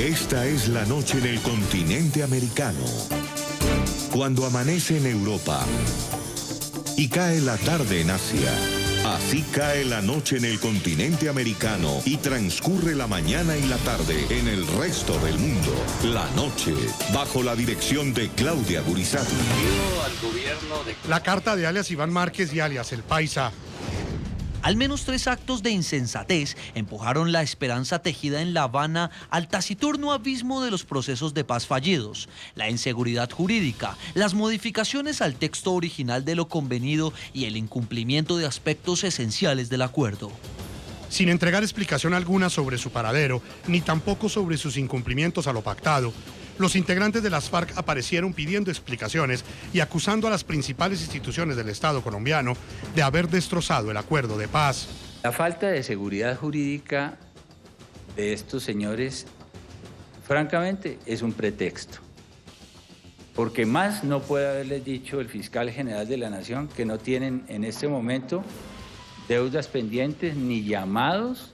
Esta es la noche en el continente americano. Cuando amanece en Europa y cae la tarde en Asia. Así cae la noche en el continente americano y transcurre la mañana y la tarde en el resto del mundo. La noche, bajo la dirección de Claudia Gurizati. La carta de alias Iván Márquez y alias El Paisa. Al menos 3 actos de insensatez empujaron la esperanza tejida en La Habana al taciturno abismo de los procesos de paz fallidos, la inseguridad jurídica, las modificaciones al texto original de lo convenido y el incumplimiento de aspectos esenciales del acuerdo. Sin entregar explicación alguna sobre su paradero, ni tampoco sobre sus incumplimientos a lo pactado, los integrantes de las FARC aparecieron pidiendo explicaciones y acusando a las principales instituciones del Estado colombiano de haber destrozado el acuerdo de paz. La falta de seguridad jurídica de estos señores, francamente, es un pretexto. Porque más no puede haberles dicho el fiscal general de la Nación que no tienen en este momento deudas pendientes ni llamados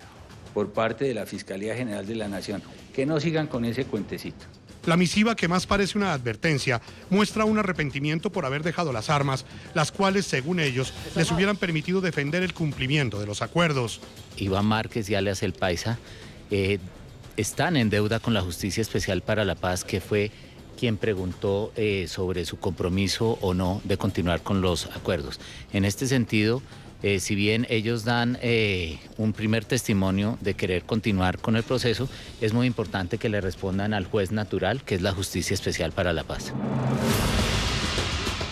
por parte de la Fiscalía General de la Nación. Que no sigan con ese cuentecito. La misiva, que más parece una advertencia, muestra un arrepentimiento por haber dejado las armas, las cuales, según ellos, les hubieran permitido defender el cumplimiento de los acuerdos. Iván Márquez y alias El Paisa están en deuda con la Justicia Especial para la Paz, que fue quien preguntó sobre su compromiso o no de continuar con los acuerdos. En este sentido, si bien ellos dan un primer testimonio de querer continuar con el proceso, es muy importante que le respondan al juez natural, que es la Justicia Especial para la Paz.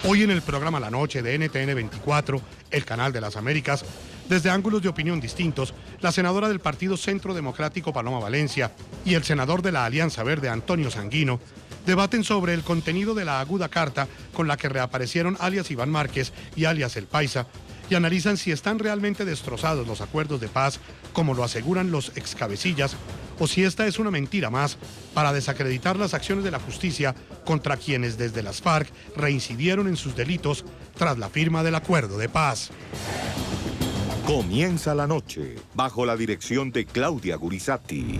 Hoy en el programa La Noche de NTN 24, el canal de las Américas, desde ángulos de opinión distintos, la senadora del Partido Centro Democrático Paloma Valencia y el senador de la Alianza Verde Antonio Sanguino debaten sobre el contenido de la aguda carta con la que reaparecieron alias Iván Márquez y alias El Paisa, y analizan si están realmente destrozados los acuerdos de paz, como lo aseguran los excabecillas, o si esta es una mentira más para desacreditar las acciones de la justicia contra quienes desde las FARC reincidieron en sus delitos tras la firma del acuerdo de paz. Comienza la noche, bajo la dirección de Claudia Gurizati.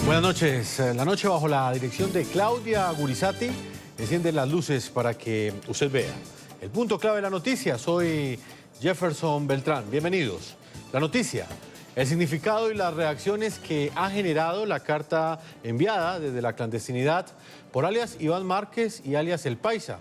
Buenas noches. La noche bajo la dirección de Claudia Gurizati. Enciende las luces para que usted vea el punto clave de la noticia. Soy Jefferson Beltrán. Bienvenidos. La noticia, el significado y las reacciones que ha generado la carta enviada desde la clandestinidad por alias Iván Márquez y alias El Paisa,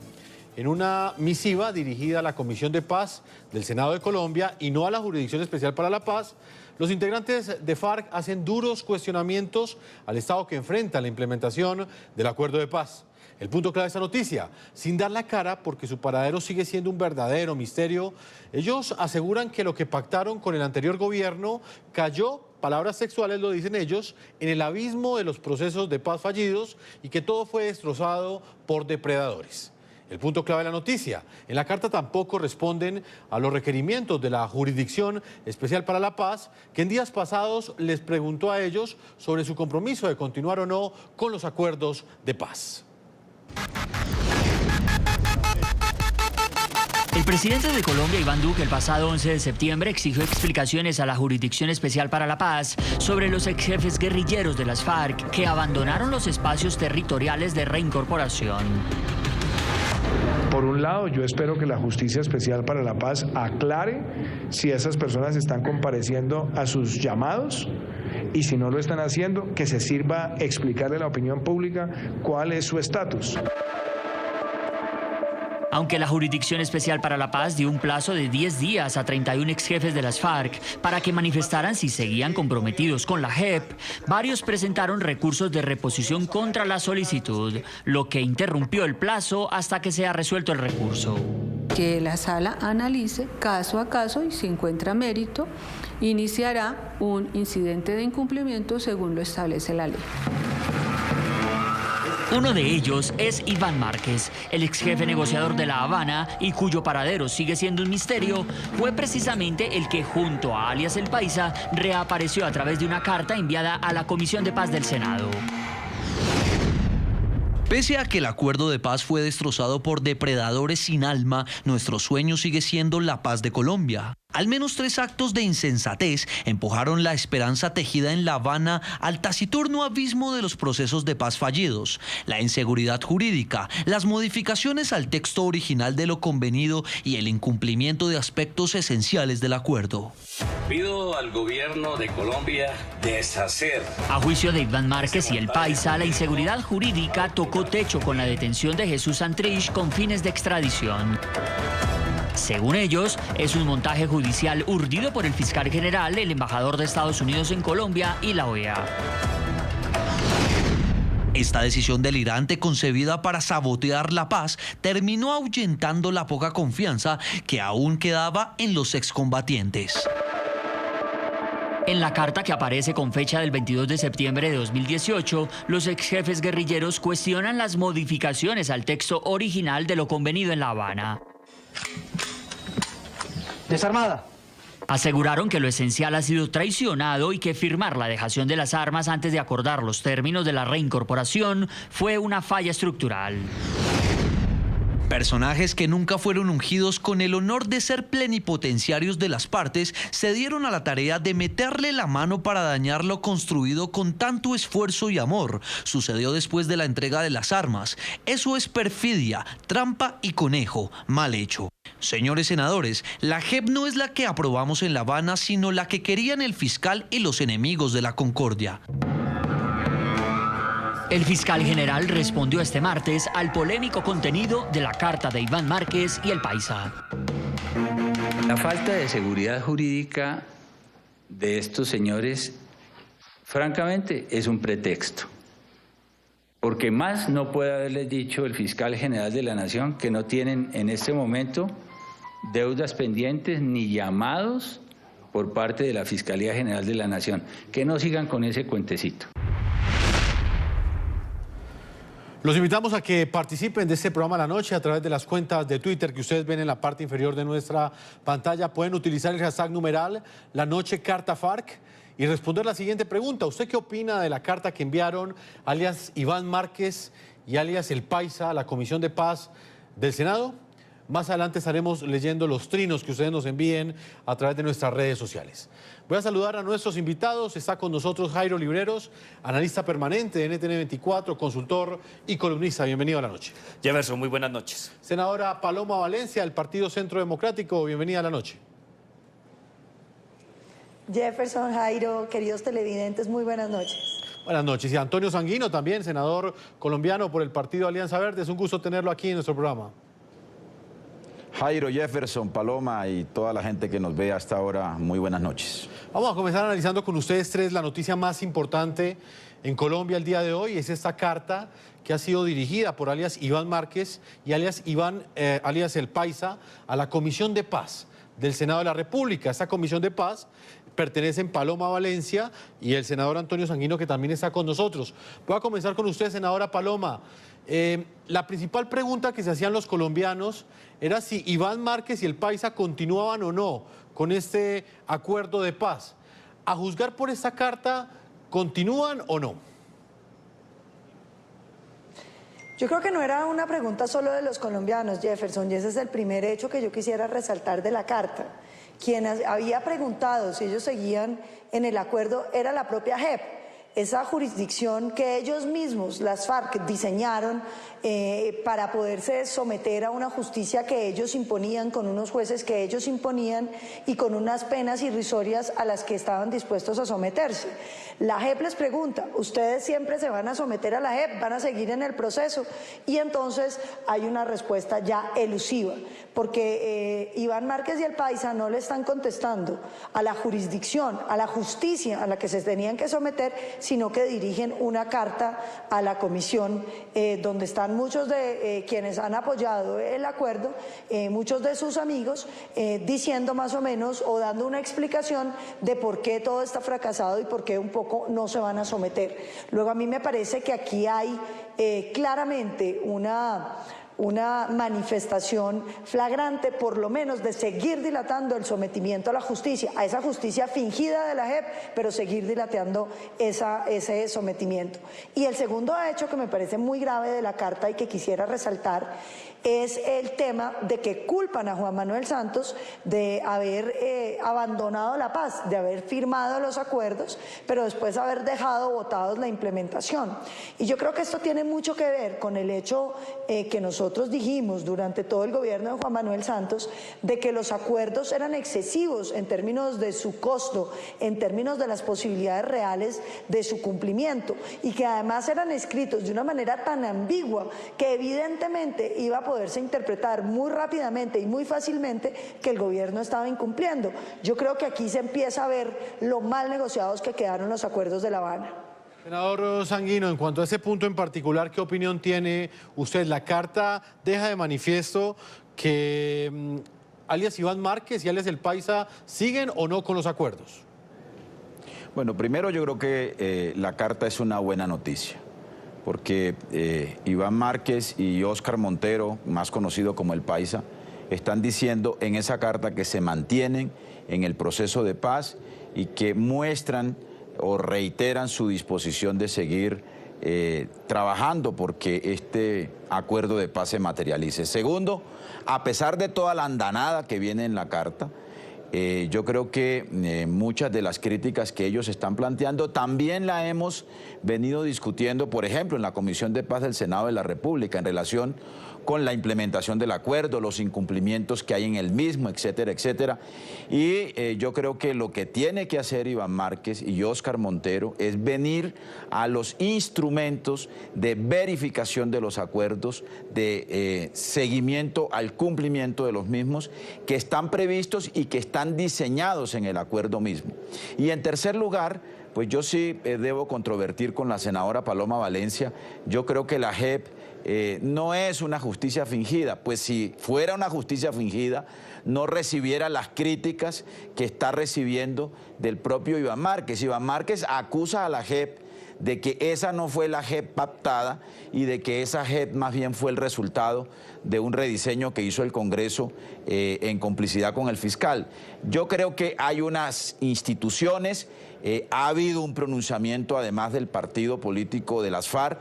en una misiva dirigida a la Comisión de Paz del Senado de Colombia y no a la Jurisdicción Especial para la Paz. Los integrantes de FARC hacen duros cuestionamientos al Estado que enfrenta la implementación del acuerdo de paz. El punto clave de esta noticia, sin dar la cara porque su paradero sigue siendo un verdadero misterio, ellos aseguran que lo que pactaron con el anterior gobierno cayó, palabras textuales lo dicen ellos, en el abismo de los procesos de paz fallidos y que todo fue destrozado por depredadores. El punto clave de la noticia, en la carta tampoco responden a los requerimientos de la Jurisdicción Especial para la Paz, que en días pasados les preguntó a ellos sobre su compromiso de continuar o no con los acuerdos de paz. El presidente de Colombia, Iván Duque, el pasado 11 de septiembre exigió explicaciones a la Jurisdicción Especial para la Paz sobre los exjefes guerrilleros de las FARC que abandonaron los espacios territoriales de reincorporación. Por un lado, yo espero que la Justicia Especial para la Paz aclare si esas personas están compareciendo a sus llamados y si no lo están haciendo, que se sirva explicarle a la opinión pública cuál es su estatus. Aunque la Jurisdicción Especial para la Paz dio un plazo de 10 días a 31 exjefes de las FARC para que manifestaran si seguían comprometidos con la JEP, varios presentaron recursos de reposición contra la solicitud, lo que interrumpió el plazo hasta que sea resuelto el recurso. Que la sala analice caso a caso y si encuentra mérito, iniciará un incidente de incumplimiento según lo establece la ley. Uno de ellos es Iván Márquez, el ex jefe negociador de La Habana y cuyo paradero sigue siendo un misterio, fue precisamente el que junto a alias El Paisa reapareció a través de una carta enviada a la Comisión de Paz del Senado. Pese a que el acuerdo de paz fue destrozado por depredadores sin alma, nuestro sueño sigue siendo la paz de Colombia. Al menos 3 actos de insensatez empujaron la esperanza tejida en La Habana al taciturno abismo de los procesos de paz fallidos, la inseguridad jurídica, las modificaciones al texto original de lo convenido y el incumplimiento de aspectos esenciales del acuerdo. Pido al gobierno de Colombia deshacer. A juicio de Iván Márquez y el Paisa, la inseguridad jurídica tocó techo con la detención de Jesús Santrich con fines de extradición. Según ellos, es un montaje judicial urdido por el fiscal general, el embajador de Estados Unidos en Colombia y la OEA. Esta decisión delirante, concebida para sabotear la paz, terminó ahuyentando la poca confianza que aún quedaba en los excombatientes. En la carta que aparece con fecha del 22 de septiembre de 2018, los ex jefes guerrilleros cuestionan las modificaciones al texto original de lo convenido en La Habana. Desarmada. Aseguraron que lo esencial ha sido traicionado y que firmar la dejación de las armas antes de acordar los términos de la reincorporación fue una falla estructural. Personajes que nunca fueron ungidos con el honor de ser plenipotenciarios de las partes se dieron a la tarea de meterle la mano para dañar lo construido con tanto esfuerzo y amor. Sucedió después de la entrega de las armas. Eso es perfidia, trampa y conejo, mal hecho. Señores senadores, la JEP no es la que aprobamos en La Habana, sino la que querían el fiscal y los enemigos de la concordia. El fiscal general respondió este martes al polémico contenido de la carta de Iván Márquez y el Paisa. La falta de seguridad jurídica de estos señores, francamente, es un pretexto. Porque más no puede haberles dicho el fiscal general de la Nación que no tienen en este momento deudas pendientes ni llamados por parte de la Fiscalía General de la Nación. Que no sigan con ese cuentecito. Los invitamos a que participen de este programa La Noche a través de las cuentas de Twitter que ustedes ven en la parte inferior de nuestra pantalla. Pueden utilizar el hashtag numeral La Noche Carta FARC y responder la siguiente pregunta. ¿Usted qué opina de la carta que enviaron alias Iván Márquez y alias El Paisa a la Comisión de Paz del Senado? Más adelante estaremos leyendo los trinos que ustedes nos envíen a través de nuestras redes sociales. Voy a saludar a nuestros invitados. Está con nosotros Jairo Libreros, analista permanente de NTN 24, consultor y columnista. Bienvenido a La Noche. Jefferson, muy buenas noches. Senadora Paloma Valencia, del Partido Centro Democrático. Bienvenida a La Noche. Jefferson, Jairo, queridos televidentes, muy buenas noches. Buenas noches. Y Antonio Sanguino también, senador colombiano por el Partido Alianza Verde. Es un gusto tenerlo aquí en nuestro programa. Jairo, Jefferson, Paloma y toda la gente que nos ve hasta ahora, muy buenas noches. Vamos a comenzar analizando con ustedes tres la noticia más importante en Colombia el día de hoy. Es esta carta que ha sido dirigida por alias Iván Márquez y alias El Paisa a la Comisión de Paz del Senado de la República. Esta Comisión de Paz pertenecen Paloma Valencia y el senador Antonio Sanguino, que también está con nosotros. Voy a comenzar con usted, senadora Paloma. La principal pregunta que se hacían los colombianos era si Iván Márquez y el Paisa continuaban o no con este acuerdo de paz. A juzgar por esta carta, ¿continúan o no? Yo creo que no era una pregunta solo de los colombianos, Jefferson, y ese es el primer hecho que yo quisiera resaltar de la carta. Quien había preguntado si ellos seguían en el acuerdo era la propia JEP, esa jurisdicción que ellos mismos, las FARC, diseñaron para poderse someter a una justicia que ellos imponían, con unos jueces que ellos imponían y con unas penas irrisorias a las que estaban dispuestos a someterse. La JEP les pregunta, ¿ustedes siempre se van a someter a la JEP? ¿Van a seguir en el proceso? Y entonces hay una respuesta ya elusiva, porque Iván Márquez y el Paisa no le están contestando a la jurisdicción, a la justicia a la que se tenían que someter, sino que dirigen una carta a la comisión donde están muchos de quienes han apoyado el acuerdo, muchos de sus amigos, diciendo más o menos o dando una explicación de por qué todo está fracasado y por qué un poco no se van a someter. Luego a mí me parece que aquí hay claramente una una manifestación flagrante, por lo menos, de seguir dilatando el sometimiento a la justicia, a esa justicia fingida de la JEP, pero seguir dilatando ese sometimiento. Y el segundo hecho que me parece muy grave de la carta y que quisiera resaltar es el tema de que culpan a Juan Manuel Santos de haber abandonado la paz, de haber firmado los acuerdos, pero después haber dejado botados la implementación. Y yo creo que esto tiene mucho que ver con el hecho que nosotros dijimos durante todo el gobierno de Juan Manuel Santos, de que los acuerdos eran excesivos en términos de su costo, en términos de las posibilidades reales de su cumplimiento, y que además eran escritos de una manera tan ambigua que evidentemente iba a poderse interpretar muy rápidamente y muy fácilmente que el gobierno estaba incumpliendo. Yo creo que aquí se empieza a ver lo mal negociados que quedaron los acuerdos de La Habana. Senador Sanguino, en cuanto a ese punto en particular, ¿qué opinión tiene usted? La carta deja de manifiesto que alias Iván Márquez y alias El Paisa siguen o no con los acuerdos. Bueno, primero yo creo que la carta es una buena noticia, porque Iván Márquez y Óscar Montero, más conocido como El Paisa, están diciendo en esa carta que se mantienen en el proceso de paz y que muestran o reiteran su disposición de seguir trabajando porque este acuerdo de paz se materialice. Segundo, a pesar de toda la andanada que viene en la carta, yo creo que muchas de las críticas que ellos están planteando también la hemos venido discutiendo, por ejemplo, en la Comisión de Paz del Senado de la República, en relación con la implementación del acuerdo, los incumplimientos que hay en el mismo, etcétera, etcétera. Y yo creo que lo que tiene que hacer Iván Márquez y Óscar Montero es venir a los instrumentos de verificación de los acuerdos, de seguimiento al cumplimiento de los mismos que están previstos y que están diseñados en el acuerdo mismo. Y en tercer lugar, pues yo sí debo controvertir con la senadora Paloma Valencia. Yo creo que la JEP no es una justicia fingida, pues si fuera una justicia fingida no recibiera las críticas que está recibiendo del propio Iván Márquez. Iván Márquez acusa a la JEP de que esa no fue la JEP pactada y de que esa JEP más bien fue el resultado de un rediseño que hizo el Congreso en complicidad con el fiscal. Yo creo que hay unas instituciones, ha habido un pronunciamiento además del partido político de las FARC,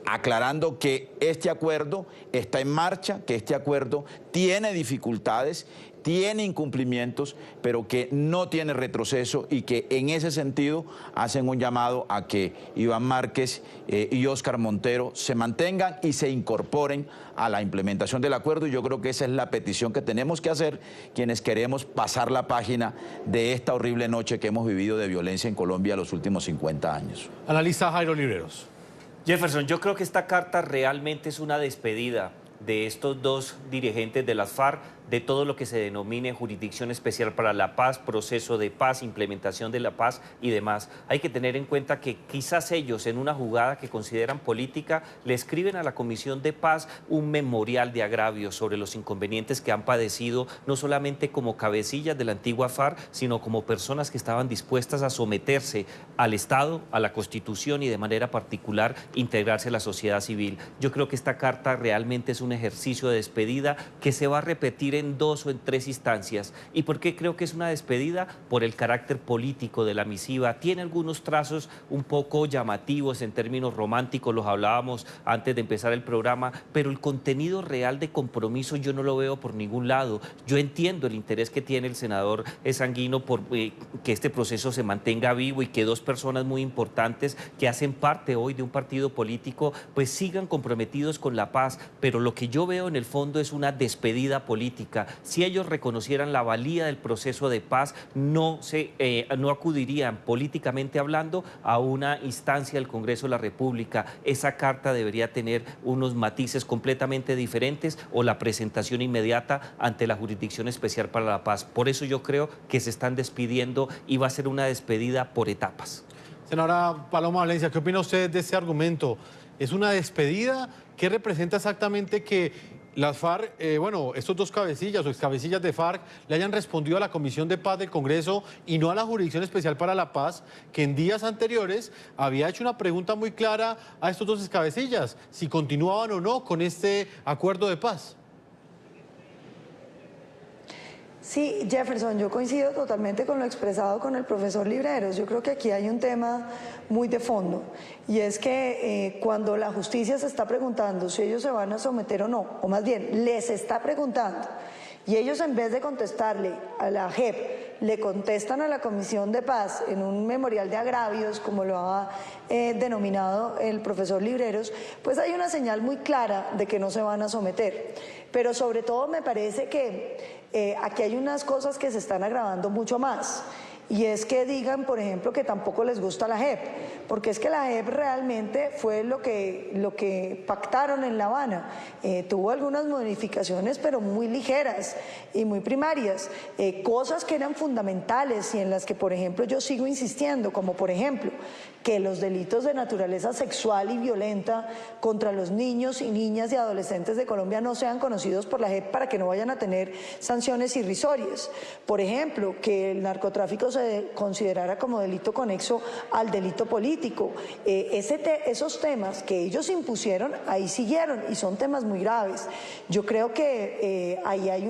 aclarando que este acuerdo está en marcha, que este acuerdo tiene dificultades, tiene incumplimientos, pero que no tiene retroceso y que en ese sentido hacen un llamado a que Iván Márquez y Óscar Montero se mantengan y se incorporen a la implementación del acuerdo, y yo creo que esa es la petición que tenemos que hacer quienes queremos pasar la página de esta horrible noche que hemos vivido de violencia en Colombia los últimos 50 años. Analista Jairo Libreros. Jefferson, yo creo que esta carta realmente es una despedida de estos dos dirigentes de las FARC, de todo lo que se denomine Jurisdicción Especial para la Paz, proceso de paz, implementación de la paz y demás. Hay que tener en cuenta que quizás ellos, en una jugada que consideran política, le escriben a la Comisión de Paz un memorial de agravios sobre los inconvenientes que han padecido, no solamente como cabecillas de la antigua FARC, sino como personas que estaban dispuestas a someterse al Estado, a la Constitución y de manera particular integrarse a la sociedad civil. Yo creo que esta carta realmente es un ejercicio de despedida que se va a repetir en 2 o en 3 instancias. ¿Y por qué creo que es una despedida? Por el carácter político de la misiva. Tiene algunos trazos un poco llamativos en términos románticos, los hablábamos antes de empezar el programa, pero el contenido real de compromiso yo no lo veo por ningún lado. Yo entiendo el interés que tiene el senador Sanguino por que este proceso se mantenga vivo y que 2 personas muy importantes que hacen parte hoy de un partido político pues sigan comprometidos con la paz, pero lo que yo veo en el fondo es una despedida política. Si ellos reconocieran la valía del proceso de paz, no acudirían políticamente hablando a una instancia del Congreso de la República. Esa carta debería tener unos matices completamente diferentes o la presentación inmediata ante la Jurisdicción Especial para la Paz. Por eso yo creo que se están despidiendo y va a ser una despedida por etapas. Senadora Paloma Valencia, ¿qué opina usted de ese argumento? ¿Es una despedida? ¿Qué representa exactamente que las FARC, bueno, estos dos cabecillas o excabecillas de FARC le hayan respondido a la Comisión de Paz del Congreso y no a la Jurisdicción Especial para la Paz, que en días anteriores había hecho una pregunta muy clara a estos dos excabecillas, si continuaban o no con este acuerdo de paz. Sí, Jefferson, yo coincido totalmente con lo expresado con el profesor Libreros. Yo creo que aquí hay un tema muy de fondo, y es que cuando la justicia se está preguntando si ellos se van a someter o no, o más bien les está preguntando, y ellos en vez de contestarle a la JEP, le contestan a la Comisión de Paz en un memorial de agravios, como lo ha denominado el profesor Libreros, pues hay una señal muy clara de que no se van a someter. Pero sobre todo me parece que aquí hay unas cosas que se están agravando mucho más. Y es que digan, por ejemplo, que tampoco les gusta la JEP, porque es que la JEP realmente fue lo que pactaron en La Habana. Tuvo algunas modificaciones, pero muy ligeras y muy primarias, cosas que eran fundamentales y en las que, por ejemplo, yo sigo insistiendo, como por ejemplo, que los delitos de naturaleza sexual y violenta contra los niños y niñas y adolescentes de Colombia no sean conocidos por la JEP para que no vayan a tener sanciones irrisorias. Por ejemplo, que el narcotráfico se considerara como delito conexo al delito político. Esos temas que ellos impusieron, ahí siguieron, y son temas muy graves. Yo creo que ahí hay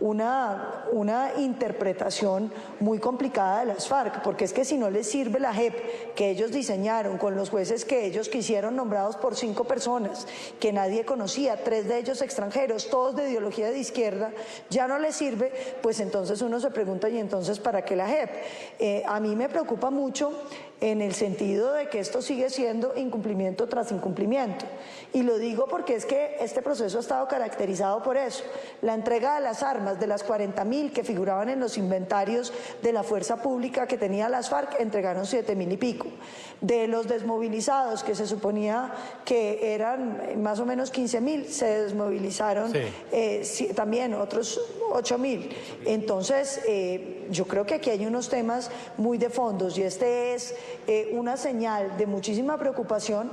una interpretación muy complicada de las FARC, porque es que si no les sirve la JEP que ellos diseñaron con los jueces que ellos quisieron, nombrados por 5 personas que nadie conocía, 3 de ellos extranjeros, todos de ideología de izquierda, ya no les sirve, pues entonces uno se pregunta, ¿y entonces para qué la JEP? A mí me preocupa mucho en el sentido de que esto sigue siendo incumplimiento tras incumplimiento. Y lo digo porque es que este proceso ha estado caracterizado por eso. La entrega de las armas, de las 40.000 que figuraban en los inventarios de la fuerza pública que tenía las FARC, entregaron 7.000 y pico. De los desmovilizados, que se suponía que eran más o menos 15.000, se desmovilizaron también otros 8.000. Entonces, yo creo que aquí hay unos temas muy de fondos, y este es una señal de muchísima preocupación,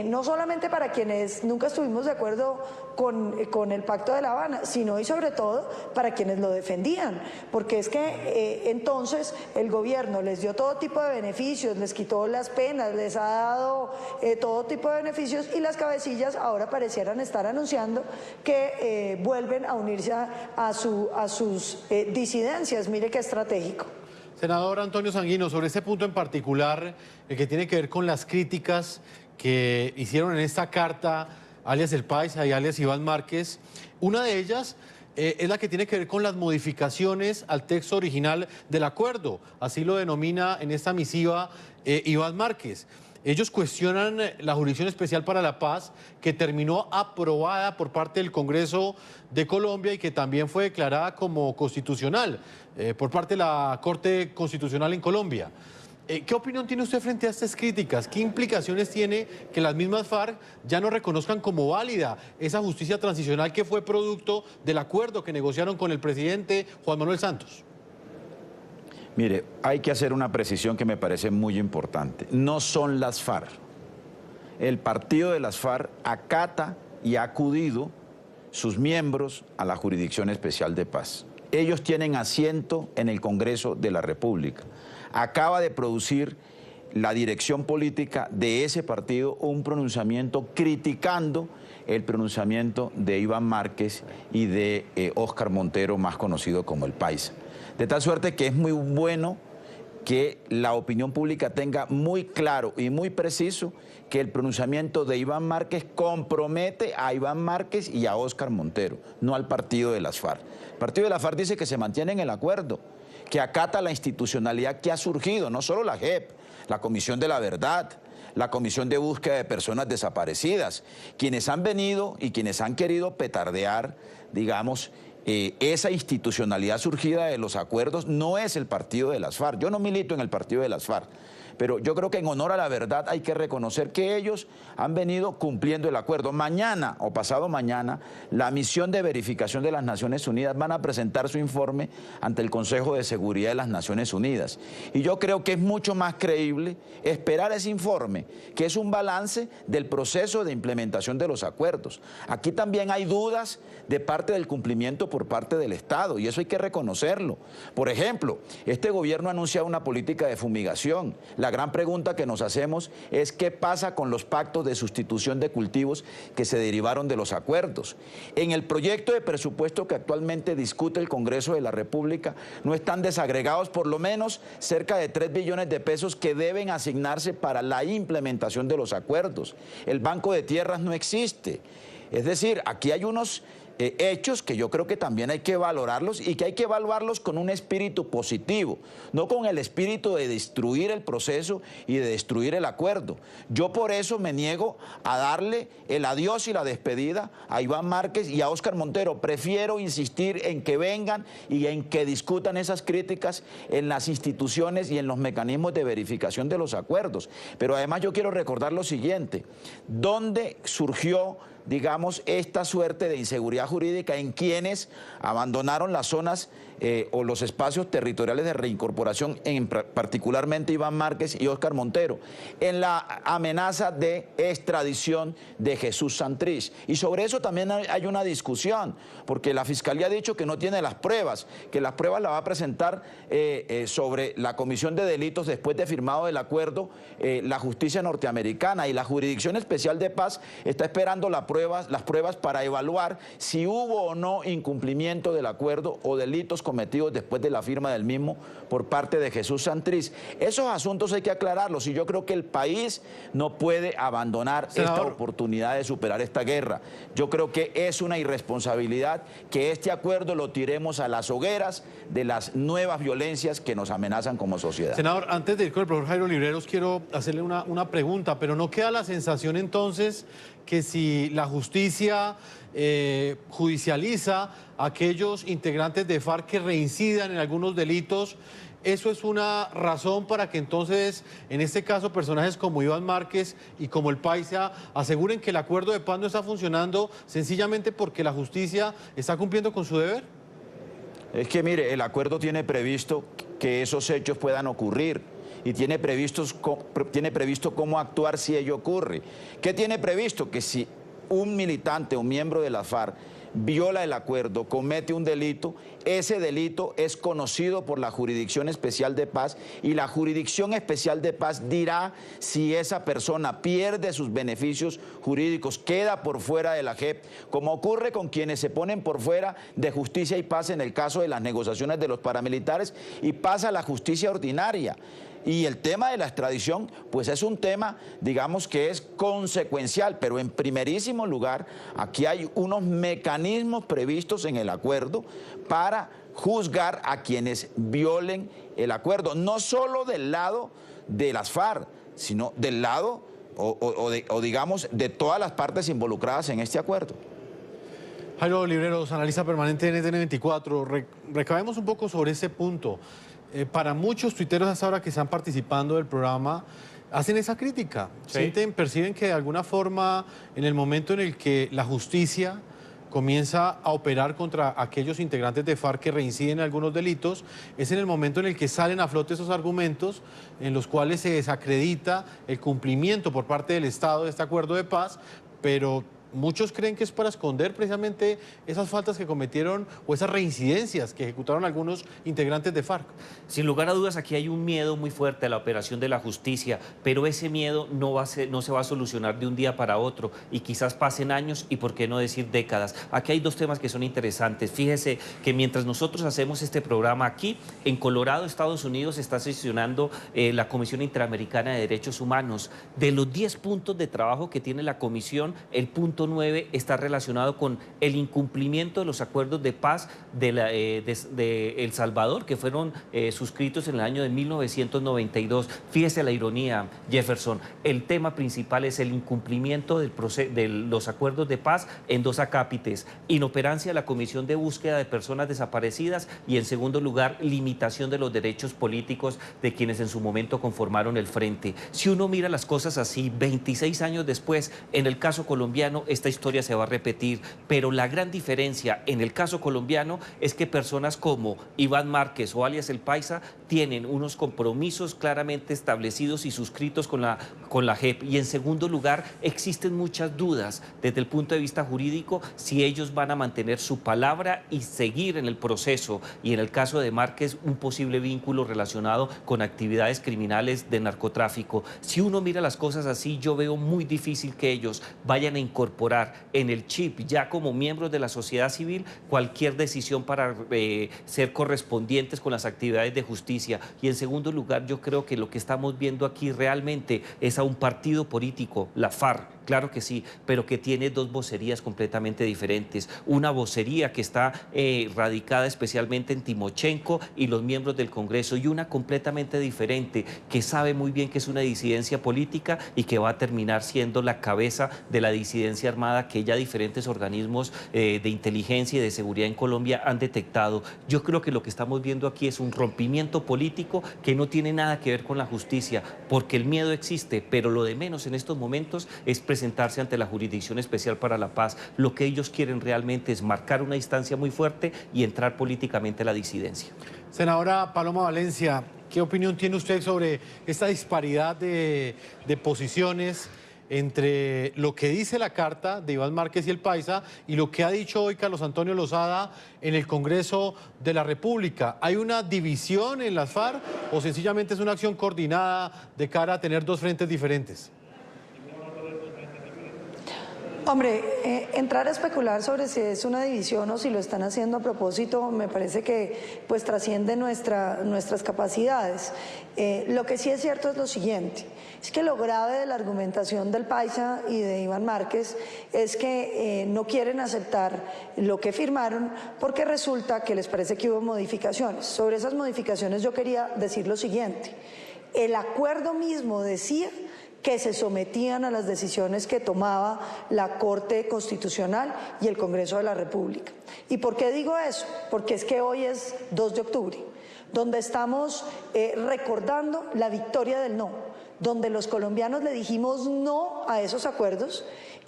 no solamente para quienes nunca estuvimos de acuerdo con el Pacto de La Habana, sino y sobre todo para quienes lo defendían, porque es que entonces el gobierno les dio todo tipo de beneficios, les quitó las penas, les ha dado todo tipo de beneficios, y las cabecillas ahora parecieran estar anunciando que vuelven a unirse a sus disidencias. Mire qué estratégico. Senador Antonio Sanguino, sobre este punto en particular, el que tiene que ver con las críticas que hicieron en esta carta alias El Paisa y alias Iván Márquez, una de ellas es la que tiene que ver con las modificaciones al texto original del acuerdo, así lo denomina en esta misiva Iván Márquez. Ellos cuestionan la Jurisdicción Especial para la Paz, que terminó aprobada por parte del Congreso de Colombia y que también fue declarada como constitucional por parte de la Corte Constitucional en Colombia. ¿Qué opinión tiene usted frente a estas críticas? ¿Qué implicaciones tiene que las mismas FARC ya no reconozcan como válida esa justicia transicional que fue producto del acuerdo que negociaron con el presidente Juan Manuel Santos? Mire, hay que hacer una precisión que me parece muy importante. No son las FARC. El partido de las FARC acata y ha acudido sus miembros a la Jurisdicción Especial de Paz. Ellos tienen asiento en el Congreso de la República. Acaba de producir la dirección política de ese partido un pronunciamiento criticando el pronunciamiento de Iván Márquez y de Óscar Montero, más conocido como El Paisa. De tal suerte que es muy bueno que la opinión pública tenga muy claro y muy preciso que el pronunciamiento de Iván Márquez compromete a Iván Márquez y a Óscar Montero, no al partido de las FARC. El partido de las FARC dice que se mantiene en el acuerdo, que acata la institucionalidad que ha surgido, no solo la JEP, la Comisión de la Verdad, la Comisión de Búsqueda de Personas Desaparecidas, quienes han venido y quienes han querido petardear, digamos, esa institucionalidad surgida de los acuerdos. No es el partido de las FARC. Yo no milito en el partido de las FARC, pero yo creo que en honor a la verdad hay que reconocer que ellos han venido cumpliendo el acuerdo. Mañana o pasado mañana, la misión de verificación de las Naciones Unidas van a presentar su informe ante el Consejo de Seguridad de las Naciones Unidas. Y yo creo que es mucho más creíble esperar ese informe, que es un balance del proceso de implementación de los acuerdos. Aquí también hay dudas de parte del cumplimiento por parte del Estado, y eso hay que reconocerlo. Por ejemplo, este gobierno ha anunciado una política de fumigación. La gran pregunta que nos hacemos es qué pasa con los pactos de sustitución de cultivos que se derivaron de los acuerdos. En el proyecto de presupuesto que actualmente discute el Congreso de la República no están desagregados por lo menos cerca de 3 billones de pesos que deben asignarse para la implementación de los acuerdos. El Banco de Tierras no existe. Es decir, aquí hay unos hechos que yo creo que también hay que valorarlos y que hay que evaluarlos con un espíritu positivo, no con el espíritu de destruir el proceso y de destruir el acuerdo. Yo por eso me niego a darle el adiós y la despedida a Iván Márquez y a Óscar Montero. Prefiero insistir en que vengan y en que discutan esas críticas en las instituciones y en los mecanismos de verificación de los acuerdos. Pero además yo quiero recordar lo siguiente: ¿dónde surgió, digamos, esta suerte de inseguridad jurídica en quienes abandonaron las zonas o los espacios territoriales de reincorporación, particularmente Iván Márquez y Óscar Montero? En la amenaza de extradición de Jesús Santrich. Y sobre eso también hay una discusión, porque la Fiscalía ha dicho que no tiene las pruebas, que las pruebas las va a presentar sobre la comisión de delitos después de firmado el acuerdo la justicia norteamericana, y la Jurisdicción Especial de Paz está esperando las pruebas para evaluar si hubo o no incumplimiento del acuerdo o delitos cometidos después de la firma del mismo por parte de Jesús Santrich. Esos asuntos hay que aclararlos, y yo creo que el país no puede abandonar esta oportunidad de superar esta guerra. Yo creo que es una irresponsabilidad que este acuerdo lo tiremos a las hogueras de las nuevas violencias que nos amenazan como sociedad. Senador, antes de ir con el profesor Jairo Libreros, quiero hacerle una pregunta, pero ¿no queda la sensación entonces que si la justicia judicializa a aquellos integrantes de FARC que reincidan en algunos delitos, eso es una razón para que entonces, en este caso, personajes como Iván Márquez y como el Paisa aseguren que el acuerdo de paz no está funcionando sencillamente porque la justicia está cumpliendo con su deber? Es que, mire, el acuerdo tiene previsto que esos hechos puedan ocurrir y tiene previsto cómo actuar si ello ocurre. ¿Qué tiene previsto? Que si un militante o miembro de la FARC viola el acuerdo, comete un delito, ese delito es conocido por la Jurisdicción Especial de Paz, y la Jurisdicción Especial de Paz dirá si esa persona pierde sus beneficios jurídicos, queda por fuera de la JEP, como ocurre con quienes se ponen por fuera de Justicia y Paz en el caso de las negociaciones de los paramilitares, y pasa a la justicia ordinaria. Y el tema de la extradición, pues es un tema, digamos, que es consecuencial, pero en primerísimo lugar, aquí hay unos mecanismos previstos en el acuerdo para juzgar a quienes violen el acuerdo, no solo del lado de las FARC, sino del lado, digamos, de todas las partes involucradas en este acuerdo. Jairo Libreros, analista permanente de NTN 24, recabemos un poco sobre ese punto. Para muchos tuiteros hasta ahora que están participando del programa, hacen esa crítica. Sí. Perciben que de alguna forma, en el momento en el que la justicia comienza a operar contra aquellos integrantes de FARC que reinciden en algunos delitos, es en el momento en el que salen a flote esos argumentos en los cuales se desacredita el cumplimiento por parte del Estado de este acuerdo de paz, pero muchos creen que es para esconder precisamente esas faltas que cometieron o esas reincidencias que ejecutaron algunos integrantes de FARC. Sin lugar a dudas, aquí hay un miedo muy fuerte a la operación de la justicia, pero ese miedo no se va a solucionar de un día para otro, y quizás pasen años y, por qué no decir, décadas. Aquí hay dos temas que son interesantes. Fíjese que mientras nosotros hacemos este programa aquí, en Colorado, Estados Unidos, está sesionando la Comisión Interamericana de Derechos Humanos. De los 10 puntos de trabajo que tiene la comisión, el punto punto 9 está relacionado con el incumplimiento de los acuerdos de paz de El Salvador, que fueron suscritos en el año de 1992. Fíjese la ironía, Jefferson. El tema principal es el incumplimiento de los acuerdos de paz en dos acápites: inoperancia de la Comisión de Búsqueda de Personas Desaparecidas y, en segundo lugar, limitación de los derechos políticos de quienes en su momento conformaron el Frente. Si uno mira las cosas así, 26 años después, en el caso colombiano, esta historia se va a repetir, pero la gran diferencia en el caso colombiano es que personas como Iván Márquez o alias El Paisa tienen unos compromisos claramente establecidos y suscritos con la JEP, y en segundo lugar, existen muchas dudas desde el punto de vista jurídico si ellos van a mantener su palabra y seguir en el proceso, y en el caso de Márquez, un posible vínculo relacionado con actividades criminales de narcotráfico. Si uno mira las cosas así, yo veo muy difícil que ellos vayan a incorporar en el chip, ya como miembros de la sociedad civil, cualquier decisión para ser correspondientes con las actividades de justicia. Y en segundo lugar, yo creo que lo que estamos viendo aquí realmente es a un partido político, la FARC, claro que sí, pero que tiene dos vocerías completamente diferentes. Una vocería que está radicada especialmente en Timochenko y los miembros del Congreso, y una completamente diferente que sabe muy bien que es una disidencia política y que va a terminar siendo la cabeza de la disidencia armada que ya diferentes organismos de inteligencia y de seguridad en Colombia han detectado. Yo creo que lo que estamos viendo aquí es un rompimiento político que no tiene nada que ver con la justicia, porque el miedo existe, pero lo de menos en estos momentos es presentarse ante la Jurisdicción Especial para la Paz. Lo que ellos quieren realmente es marcar una distancia muy fuerte y entrar políticamente a la disidencia. Senadora Paloma Valencia, ¿qué opinión tiene usted sobre esta disparidad de posiciones entre lo que dice la carta de Iván Márquez y El Paisa y lo que ha dicho hoy Carlos Antonio Lozada en el Congreso de la República? ¿Hay una división en las FARC o sencillamente es una acción coordinada de cara a tener dos frentes diferentes? Hombre, entrar a especular sobre si es una división o si lo están haciendo a propósito me parece que pues trasciende nuestras capacidades. Lo que sí es cierto es lo siguiente, es que lo grave de la argumentación del Paisa y de Iván Márquez es que no quieren aceptar lo que firmaron porque resulta que les parece que hubo modificaciones. Sobre esas modificaciones yo quería decir lo siguiente: el acuerdo mismo decía que se sometían a las decisiones que tomaba la Corte Constitucional y el Congreso de la República. ¿Y por qué digo eso? Porque es que hoy es 2 de octubre, donde estamos recordando la victoria del no, donde los colombianos le dijimos no a esos acuerdos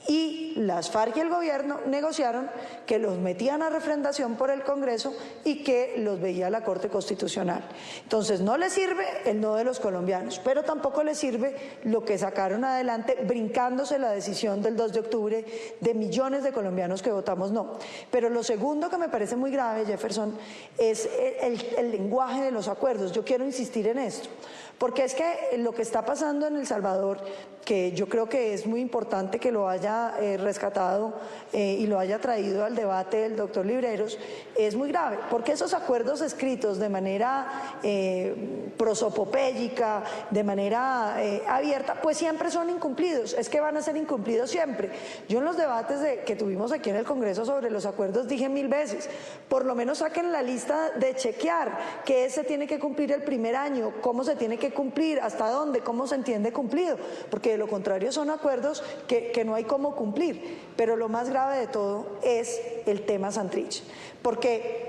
y las FARC y el gobierno negociaron que los metían a refrendación por el Congreso y que los veía la Corte Constitucional. Entonces no les sirve el no de los colombianos, pero tampoco les sirve lo que sacaron adelante brincándose la decisión del 2 de octubre de millones de colombianos que votamos no. Pero lo segundo que me parece muy grave, Jefferson, es el lenguaje de los acuerdos. Yo quiero insistir en esto, porque es que lo que está pasando en El Salvador, que yo creo que es muy importante que lo haya rescatado y lo haya traído al debate el doctor Libreros, es muy grave, porque esos acuerdos escritos de manera prosopopéyica, de manera abierta, pues siempre son incumplidos, es que van a ser incumplidos siempre. Yo en los debates que tuvimos aquí en el Congreso sobre los acuerdos dije 1000 veces, por lo menos saquen la lista de chequear qué se tiene que cumplir el primer año, cómo se tiene que cumplir, hasta dónde, cómo se entiende cumplido, porque de lo contrario son acuerdos que no hay cómo cumplir. Pero lo más grave de todo es el tema Santrich, porque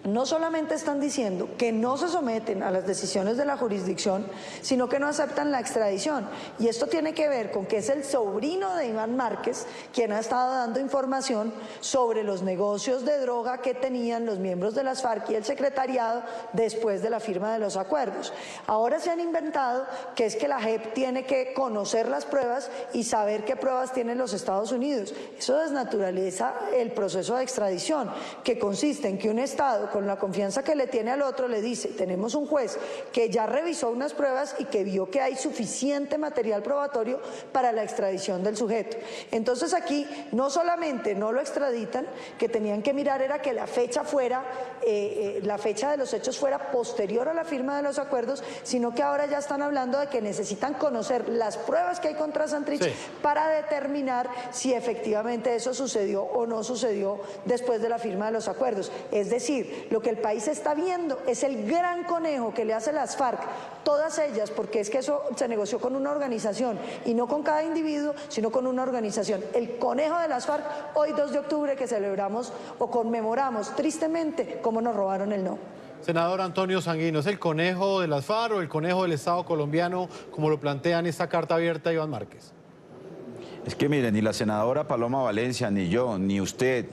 no solamente están diciendo que no se someten a las decisiones de la jurisdicción, sino que no aceptan la extradición. Y esto tiene que ver con que es el sobrino de Iván Márquez quien ha estado dando información sobre los negocios de droga que tenían los miembros de las FARC y el secretariado después de la firma de los acuerdos. Ahora se han inventado que es que la JEP tiene que conocer las pruebas y saber qué pruebas tienen los Estados Unidos. Eso desnaturaliza el proceso de extradición, que consiste en que un Estado Estado, con la confianza que le tiene al otro, le dice, tenemos un juez que ya revisó unas pruebas y que vio que hay suficiente material probatorio para la extradición del sujeto. Entonces aquí no solamente no lo extraditan, que tenían que mirar era que la fecha fuera, la fecha de los hechos fuera posterior a la firma de los acuerdos, sino que ahora ya están hablando de que necesitan conocer las pruebas que hay contra Santrich para determinar si efectivamente eso sucedió o no sucedió después de la firma de los acuerdos. Es decir, lo que el país está viendo es el gran conejo que le hace las FARC, todas ellas, porque es que eso se negoció con una organización y no con cada individuo, sino con una organización. El conejo de las FARC, hoy 2 de octubre que celebramos o conmemoramos tristemente cómo nos robaron el no. Senador Antonio Sanguino, ¿es el conejo de las FARC o el conejo del Estado colombiano, como lo plantea en esta carta abierta Iván Márquez? Es que miren, ni la senadora Paloma Valencia, ni yo, ni usted,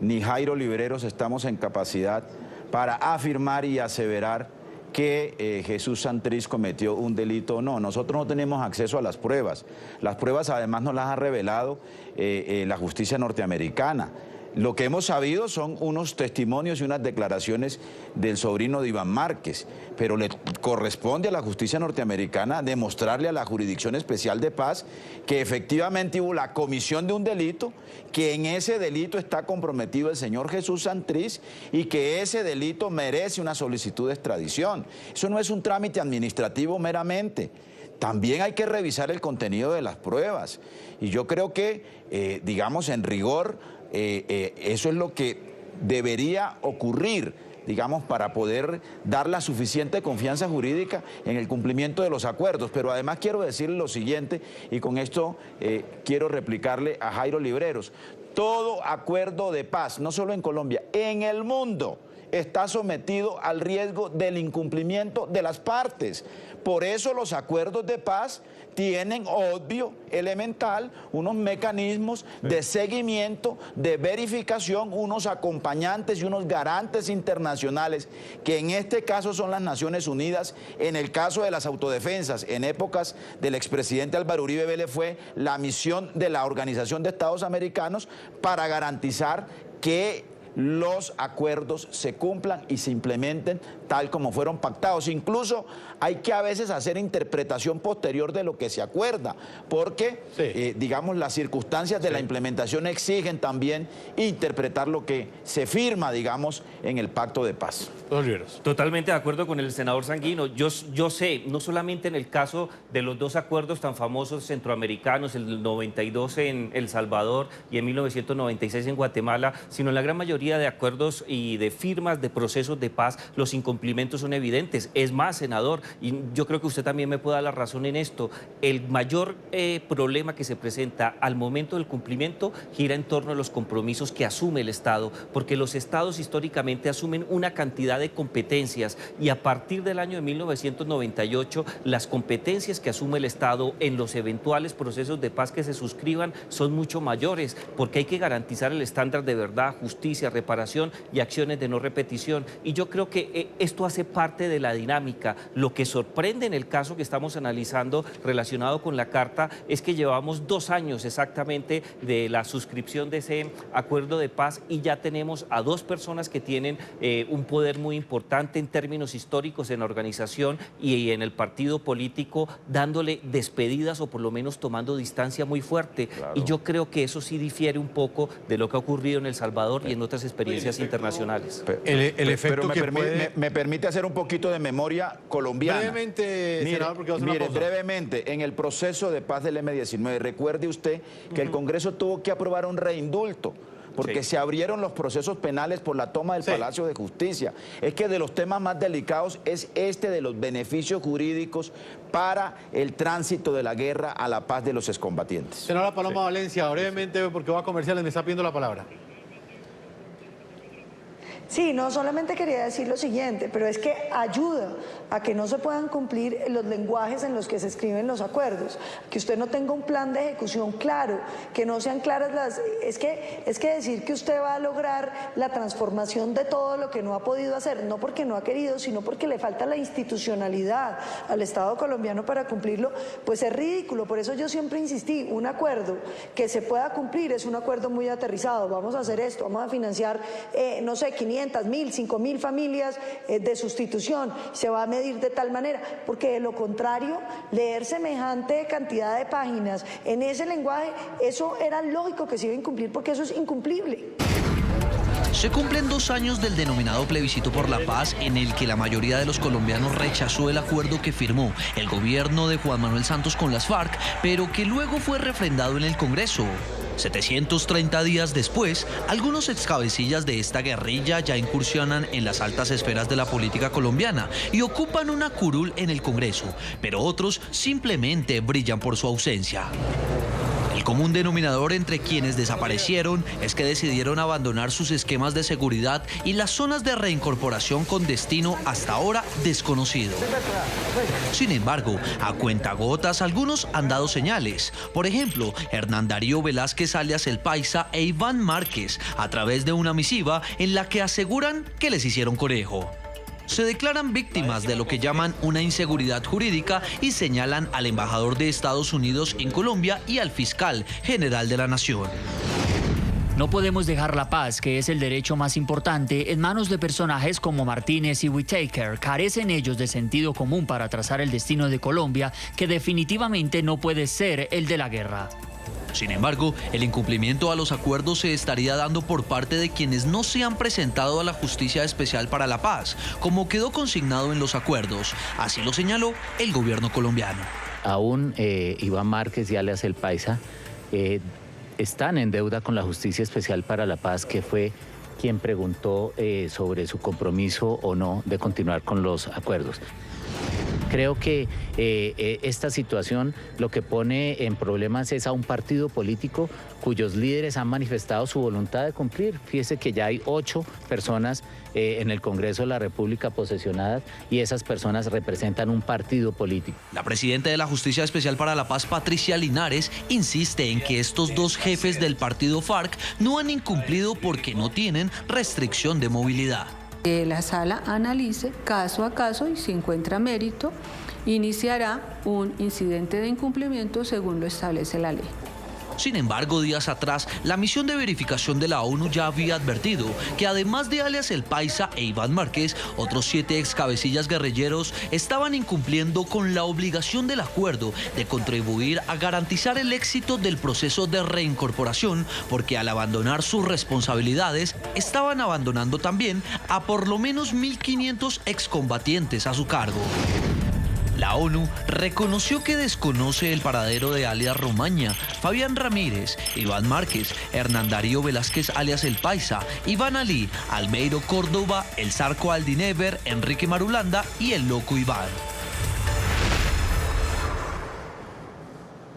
ni Jairo Libreros estamos en capacidad para afirmar y aseverar que Jesús Santrich cometió un delito o no. Nosotros no tenemos acceso a las pruebas. Las pruebas además nos las ha revelado la justicia norteamericana. Lo que hemos sabido son unos testimonios y unas declaraciones del sobrino de Iván Márquez, pero le corresponde a la justicia norteamericana demostrarle a la Jurisdicción Especial de Paz que efectivamente hubo la comisión de un delito, que en ese delito está comprometido el señor Jesús Santrich y que ese delito merece una solicitud de extradición. Eso no es un trámite administrativo meramente. También hay que revisar el contenido de las pruebas. Y yo creo que, digamos, en rigor, eso es lo que debería ocurrir, digamos, para poder dar la suficiente confianza jurídica en el cumplimiento de los acuerdos. Pero además quiero decirle lo siguiente, y con esto quiero replicarle a Jairo Libreros. Todo acuerdo de paz, no solo en Colombia, en el mundo, está sometido al riesgo del incumplimiento de las partes. Por eso los acuerdos de paz tienen, obvio, elemental, unos mecanismos de seguimiento, de verificación, unos acompañantes y unos garantes internacionales, que en este caso son las Naciones Unidas. En el caso de las autodefensas, en épocas del expresidente Álvaro Uribe Vélez, fue la misión de la Organización de Estados Americanos para garantizar que los acuerdos se cumplan y se implementen tal como fueron pactados. Incluso hay que a veces hacer interpretación posterior de lo que se acuerda, porque, digamos, las circunstancias de la implementación exigen también interpretar lo que se firma, digamos, en el pacto de paz. Totalmente de acuerdo con el senador Sanguino. Yo sé, no solamente en el caso de los 2 acuerdos tan famosos centroamericanos, el 92 en El Salvador y en 1996 en Guatemala, sino en la gran mayoría de acuerdos y de firmas de procesos de paz, los incumplimientos son evidentes. Es más, senador, y yo creo que usted también me puede dar la razón en esto, el mayor problema que se presenta al momento del cumplimiento gira en torno a los compromisos que asume el Estado, porque los Estados históricamente asumen una cantidad de competencias y a partir del año de 1998 las competencias que asume el Estado en los eventuales procesos de paz que se suscriban son mucho mayores, porque hay que garantizar el estándar de verdad, justicia, reparación y acciones de no repetición. Y yo creo que esto hace parte de la dinámica. Lo que sorprende en el caso que estamos analizando relacionado con la carta es que llevamos 2 años exactamente de la suscripción de ese acuerdo de paz y ya tenemos a 2 personas que tienen un poder muy importante en términos históricos en la organización y en el partido político, dándole despedidas o por lo menos tomando distancia muy fuerte. Claro. Y yo creo que eso sí difiere un poco de lo que ha ocurrido en El Salvador y en otras experiencias internacionales. Me permite hacer un poquito de memoria colombiana. Brevemente, senador, porque vamos a hacer una pausa. Brevemente, en el proceso de paz del M-19, recuerde usted que el Congreso tuvo que aprobar un reindulto, porque se abrieron los procesos penales por la toma del Palacio de Justicia. Es que de los temas más delicados es este de los beneficios jurídicos para el tránsito de la guerra a la paz de los excombatientes. Senadora Paloma Valencia, brevemente, porque va a comerciales, me está pidiendo la palabra. Sí, no solamente quería decir lo siguiente, pero es que ayuda a que no se puedan cumplir los lenguajes en los que se escriben los acuerdos, que usted no tenga un plan de ejecución claro, que no sean claras las... Es que decir que usted va a lograr la transformación de todo lo que no ha podido hacer, no porque no ha querido, sino porque le falta la institucionalidad al Estado colombiano para cumplirlo, pues es ridículo. Por eso yo siempre insistí, un acuerdo que se pueda cumplir es un acuerdo muy aterrizado. Vamos a hacer esto, vamos a financiar, no sé, 500 500, 1000, 5000 familias de sustitución. Se va a medir de tal manera, porque de lo contrario, leer semejante cantidad de páginas en ese lenguaje, eso era lógico que se iba a incumplir, porque eso es incumplible. Se cumplen 2 años del denominado plebiscito por la paz, en el que la mayoría de los colombianos rechazó el acuerdo que firmó el gobierno de Juan Manuel Santos con las FARC, pero que luego fue refrendado en el Congreso. 730 días después, algunos excabecillas de esta guerrilla ya incursionan en las altas esferas de la política colombiana y ocupan una curul en el Congreso, pero otros simplemente brillan por su ausencia. El común denominador entre quienes desaparecieron es que decidieron abandonar sus esquemas de seguridad y las zonas de reincorporación con destino hasta ahora desconocido. Sin embargo, a cuentagotas algunos han dado señales. Por ejemplo, Hernán Darío Velázquez alias El Paisa e Iván Márquez, a través de una misiva en la que aseguran que les hicieron conejo. Se declaran víctimas de lo que llaman una inseguridad jurídica y señalan al embajador de Estados Unidos en Colombia y al fiscal general de la Nación. No podemos dejar la paz, que es el derecho más importante, en manos de personajes como Martínez y Whitaker. Carecen ellos de sentido común para trazar el destino de Colombia, que definitivamente no puede ser el de la guerra. Sin embargo, el incumplimiento a los acuerdos se estaría dando por parte de quienes no se han presentado a la Justicia Especial para la Paz, como quedó consignado en los acuerdos. Así lo señaló el gobierno colombiano. Aún Iván Márquez y alias El Paisa están en deuda con la Justicia Especial para la Paz, que fue quien preguntó sobre su compromiso o no de continuar con los acuerdos. Creo que esta situación lo que pone en problemas es a un partido político cuyos líderes han manifestado su voluntad de cumplir. Fíjese que ya hay 8 personas en el Congreso de la República posesionadas y esas personas representan un partido político. La presidenta de la Justicia Especial para la Paz, Patricia Linares, insiste en que estos 2 jefes del partido FARC no han incumplido porque no tienen restricción de movilidad. Que la sala analice caso a caso y si encuentra mérito, iniciará un incidente de incumplimiento según lo establece la ley. Sin embargo, días atrás, la misión de verificación de la ONU ya había advertido que además de alias El Paisa e Iván Márquez, otros 7 excabecillas guerrilleros estaban incumpliendo con la obligación del acuerdo de contribuir a garantizar el éxito del proceso de reincorporación, porque al abandonar sus responsabilidades, estaban abandonando también a por lo menos 1.500 excombatientes a su cargo. La ONU reconoció que desconoce el paradero de alias Romaña, Fabián Ramírez, Iván Márquez, Hernán Darío Velázquez alias El Paisa, Iván Ali, Almeiro Córdoba, El Zarco Aldinever, Enrique Marulanda y El Loco Iván.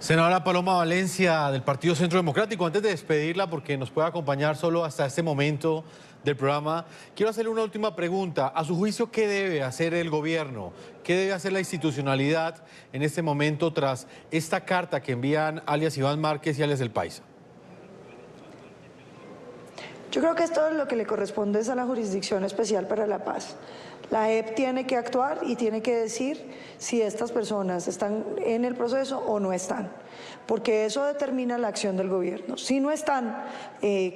Senadora Paloma Valencia del Partido Centro Democrático, antes de despedirla, porque nos puede acompañar solo hasta este momento del programa, quiero hacerle una última pregunta. A su juicio, ¿qué debe hacer el gobierno? ¿Qué debe hacer la institucionalidad en este momento tras esta carta que envían alias Iván Márquez y alias El Paisa? Yo creo que esto es lo que le corresponde es a la Jurisdicción Especial para la Paz. La JEP tiene que actuar y tiene que decir si estas personas están en el proceso o no están, porque eso determina la acción del gobierno. Si no están,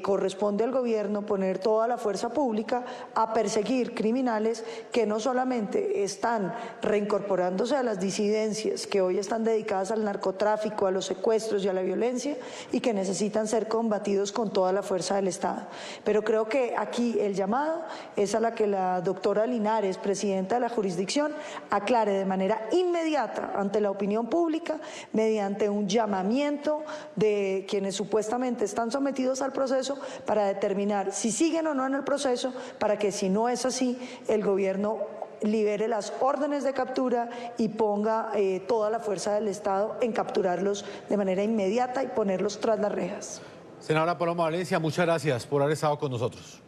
corresponde al gobierno poner toda la fuerza pública a perseguir criminales que no solamente están reincorporándose a las disidencias que hoy están dedicadas al narcotráfico, a los secuestros y a la violencia, y que necesitan ser combatidos con toda la fuerza del Estado. Pero creo que aquí el llamado es a la que la doctora Linares, presidenta de la jurisdicción, aclare de manera inmediata ante la opinión pública, mediante un llamamiento de quienes supuestamente están sometidos al proceso, para determinar si siguen o no en el proceso, para que si no es así, el gobierno libere las órdenes de captura y ponga toda la fuerza del Estado en capturarlos de manera inmediata y ponerlos tras las rejas. Senadora Paloma Valencia, muchas gracias por haber estado con nosotros.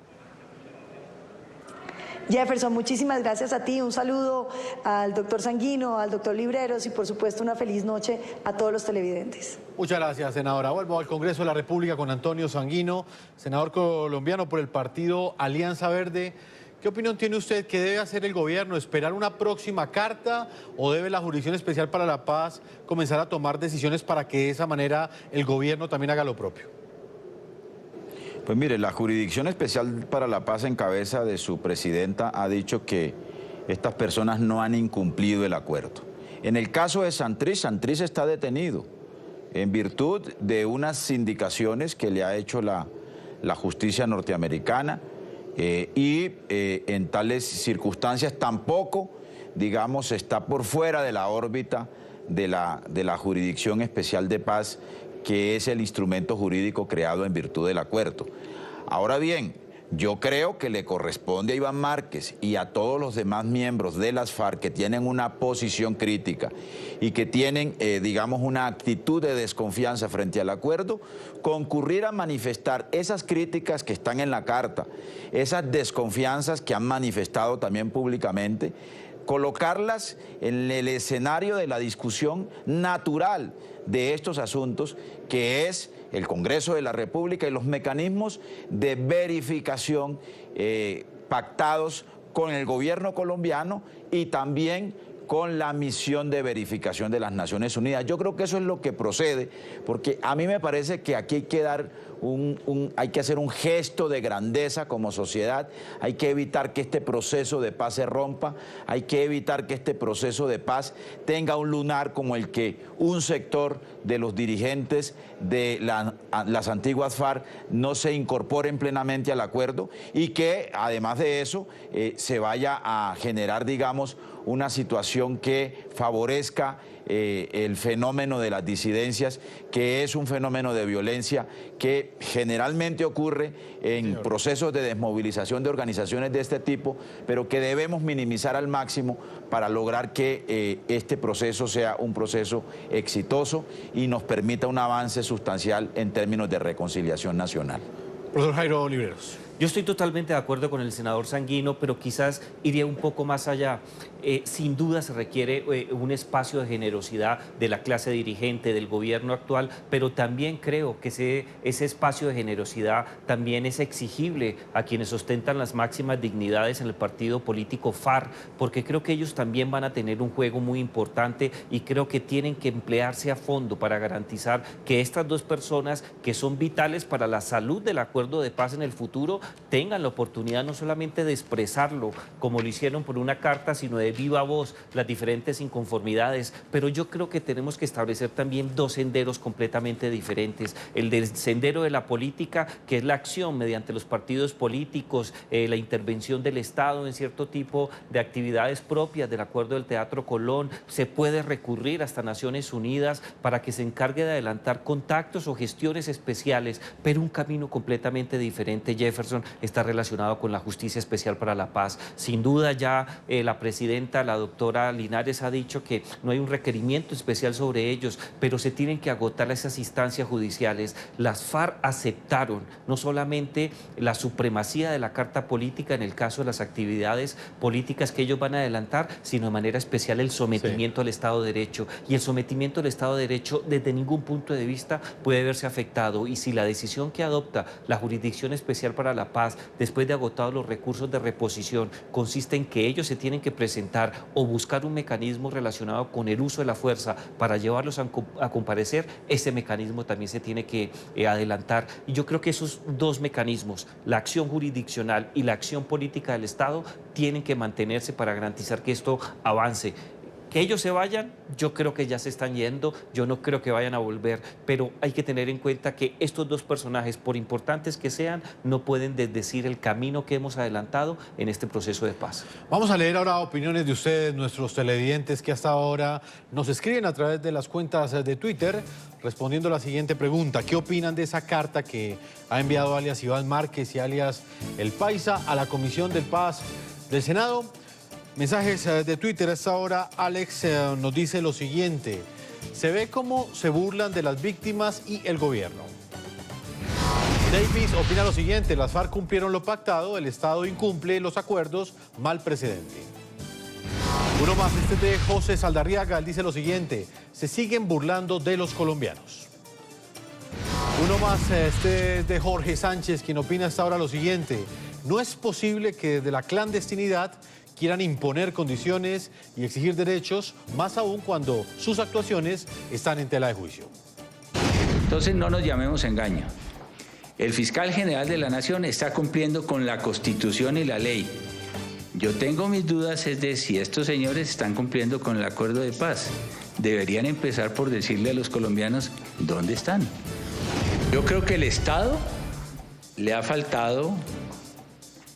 Jefferson, muchísimas gracias a ti. Un saludo al doctor Sanguino, al doctor Libreros y por supuesto una feliz noche a todos los televidentes. Muchas gracias, senadora. Vuelvo al Congreso de la República con Antonio Sanguino, senador colombiano por el partido Alianza Verde. ¿Qué opinión tiene usted? ¿Qué debe hacer el gobierno? ¿Esperar una próxima carta o debe la Jurisdicción Especial para la Paz comenzar a tomar decisiones para que de esa manera el gobierno también haga lo propio? Pues mire, la Jurisdicción Especial para la Paz en cabeza de su presidenta ha dicho que estas personas no han incumplido el acuerdo. En el caso de Santrich, Santrich está detenido en virtud de unas indicaciones que le ha hecho la justicia norteamericana y en tales circunstancias tampoco, digamos, está por fuera de la órbita de la Jurisdicción Especial de Paz, que es el instrumento jurídico creado en virtud del acuerdo. Ahora bien, yo creo que le corresponde a Iván Márquez y a todos los demás miembros de las FARC que tienen una posición crítica y que tienen, digamos, una actitud de desconfianza frente al acuerdo, concurrir a manifestar esas críticas que están en la carta, esas desconfianzas que han manifestado también públicamente, colocarlas en el escenario de la discusión natural de estos asuntos, que es el Congreso de la República y los mecanismos de verificación pactados con el gobierno colombiano y también con la misión de verificación de las Naciones Unidas. Yo creo que eso es lo que procede, porque a mí me parece que aquí hay que dar hay que hacer un gesto de grandeza como sociedad, hay que evitar que este proceso de paz se rompa, hay que evitar que este proceso de paz tenga un lunar como el que un sector de los dirigentes de las antiguas FARC no se incorporen plenamente al acuerdo y que además de eso se vaya a generar, digamos, una situación que favorezca el fenómeno de las disidencias, que es un fenómeno de violencia que generalmente ocurre en procesos de desmovilización de organizaciones de este tipo, pero que debemos minimizar al máximo para lograr que este proceso sea un proceso exitoso y nos permita un avance sustancial en términos de reconciliación nacional. Profesor Jairo Oliveros. Yo estoy totalmente de acuerdo con el senador Sanguino, pero quizás iría un poco más allá. Sin duda se requiere un espacio de generosidad de la clase dirigente, del gobierno actual, pero también creo que ese espacio de generosidad también es exigible a quienes ostentan las máximas dignidades en el partido político FARC, porque creo que ellos también van a tener un juego muy importante y creo que tienen que emplearse a fondo para garantizar que estas dos personas que son vitales para la salud del acuerdo de paz en el futuro tengan la oportunidad no solamente de expresarlo como lo hicieron por una carta, sino de viva voz las diferentes inconformidades. Pero yo creo que tenemos que establecer también dos senderos completamente diferentes. El del sendero de la política, que es la acción mediante los partidos políticos, la intervención del Estado en cierto tipo de actividades propias del Acuerdo del Teatro Colón. Se puede recurrir hasta Naciones Unidas para que se encargue de adelantar contactos o gestiones especiales, pero un camino completamente diferente, Jefferson, está relacionado con la Justicia Especial para la Paz. Sin duda ya la presidenta, la doctora Linares, ha dicho que no hay un requerimiento especial sobre ellos, pero se tienen que agotar esas instancias judiciales. Las FARC aceptaron no solamente la supremacía de la Carta Política en el caso de las actividades políticas que ellos van a adelantar, sino de manera especial el sometimiento al Estado de Derecho. Y el sometimiento al Estado de Derecho desde ningún punto de vista puede verse afectado. Y si la decisión que adopta la Jurisdicción Especial para la Paz, después de agotados los recursos de reposición, consiste en que ellos se tienen que presentar o buscar un mecanismo relacionado con el uso de la fuerza para llevarlos a comparecer, ese mecanismo también se tiene que adelantar. Y yo creo que esos dos mecanismos, la acción jurisdiccional y la acción política del Estado, tienen que mantenerse para garantizar que esto avance. Que ellos se vayan, yo creo que ya se están yendo, yo no creo que vayan a volver, pero hay que tener en cuenta que estos dos personajes, por importantes que sean, no pueden desdecir el camino que hemos adelantado en este proceso de paz. Vamos a leer ahora opiniones de ustedes, nuestros televidentes que hasta ahora nos escriben a través de las cuentas de Twitter, respondiendo a la siguiente pregunta: ¿qué opinan de esa carta que ha enviado alias Iván Márquez y alias El Paisa a la Comisión de Paz del Senado? Mensajes de Twitter a esta hora. Alex nos dice lo siguiente: se ve cómo se burlan de las víctimas y el gobierno. Davis opina lo siguiente: las FARC cumplieron lo pactado, el Estado incumple los acuerdos, mal precedente. Uno más, este de José Saldarriaga, él dice lo siguiente: se siguen burlando de los colombianos. Uno más, este de Jorge Sánchez, quien opina hasta ahora lo siguiente: no es posible que desde la clandestinidad quieran imponer condiciones y exigir derechos, más aún cuando sus actuaciones están en tela de juicio. Entonces no nos llamemos engaño. El fiscal general de la Nación está cumpliendo con la Constitución y la ley. Yo tengo mis dudas es de si estos señores están cumpliendo con el acuerdo de paz. Deberían empezar por decirle a los colombianos dónde están. Yo creo que el Estado le ha faltado